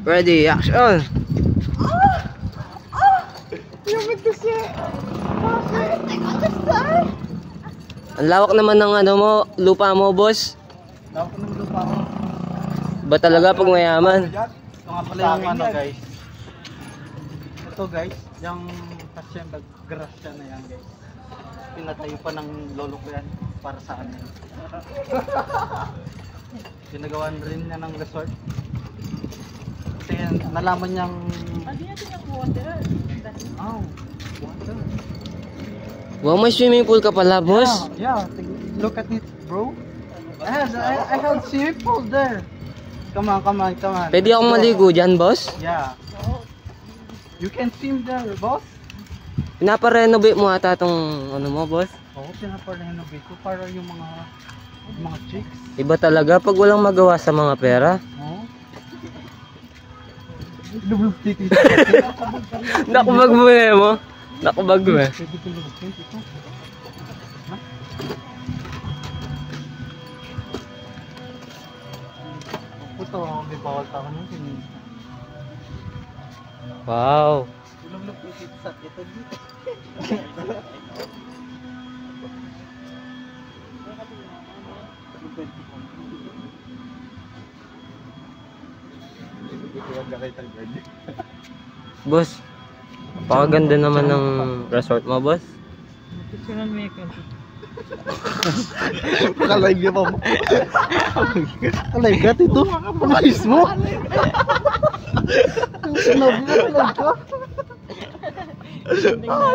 Ready, action! Lumit kasi. Bakit? Sir? Ang lawak naman ng ano mo, lupa mo, boss. Lawak ng lupa ko. Ba talaga pag mayaman? Ito nga pala yung ano guys. Ito guys, yung kasi nag-grasya na yan guys. Pinatayo pa ng lolo ko yan para sa kanya. Ginagawa rin niya ng resort. Kasi nalaman niyang... Hindi natin yung water. Oh, water. Wow, may swimming pool ka pala, boss. Yeah, look at it, bro. I have swimming pool there. Come on. Pwede akong maligo dyan, boss? Yeah. You can swim there, boss. Pinaparenovate mo ata itong ano mo, boss? Oo, pinaparenovate ko para yung mga chicks. Iba talaga pag walang magawa sa mga pera. Oo. Lubog-titi. Nakubag mo eh mo. Nakubag mo eh. Pwede ko lubog-titi ito. Ha? Puto, may bawal pa ako nun. Wow. Lubog-titi sa ito dito. Boss, napakaganda naman ng resort mo, boss. Picturean mo yung Kalive niya pa mo. Kalive ka, Tito? Malayos mo? Sinabi na kalive ka?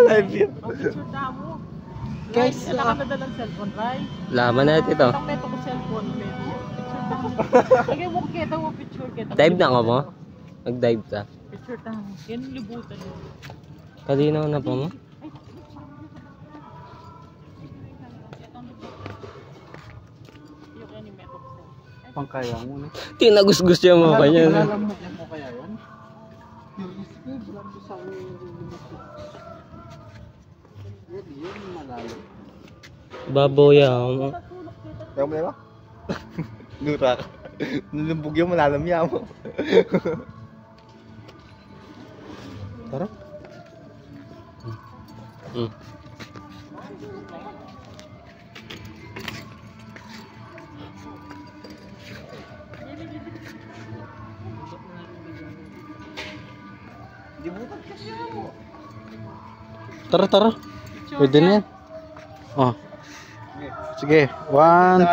Live yun. picture na mo. Guys, Nakakadala ng cellphone, right? Laban na ito. Ang meto ko cellphone, pwede. Picture na mo. Lagay mo kita mo, picture kita. Dive na ka mo? Nag-dive ka? Picture na mo. Yan yung libutan mo. Kalinaw na po mo? Yung yan yung meto ko cellphone. pangkaya mo na. Tinagusgus niya mo pa niya. Malalamok mo kaya yun? Yung isip, lang ko sa akin yung yun, malalim. Baboya mo. Kaya mo na ba? Nurak. Nulumbog yung malalam niya mo. Tara. Hmm. Tara. Pwede na yan. Oh. Sige. 1,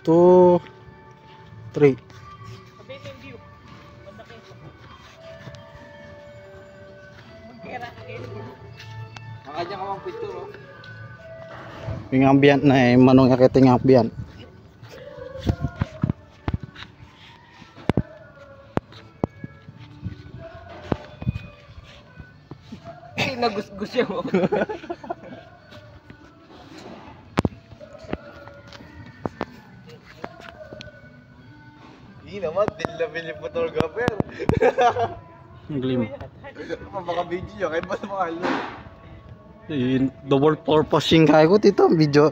2, 3. Makanya ka mang picture, oh. Yung ambient na eh. Manong yakiting ambient. Tinagusgus siya mo. Hindi naman, dinlabil yung photographer. Ang glim. Baka video, kahit mas mahal. Double purpose yung kaya ko, Tito. Video.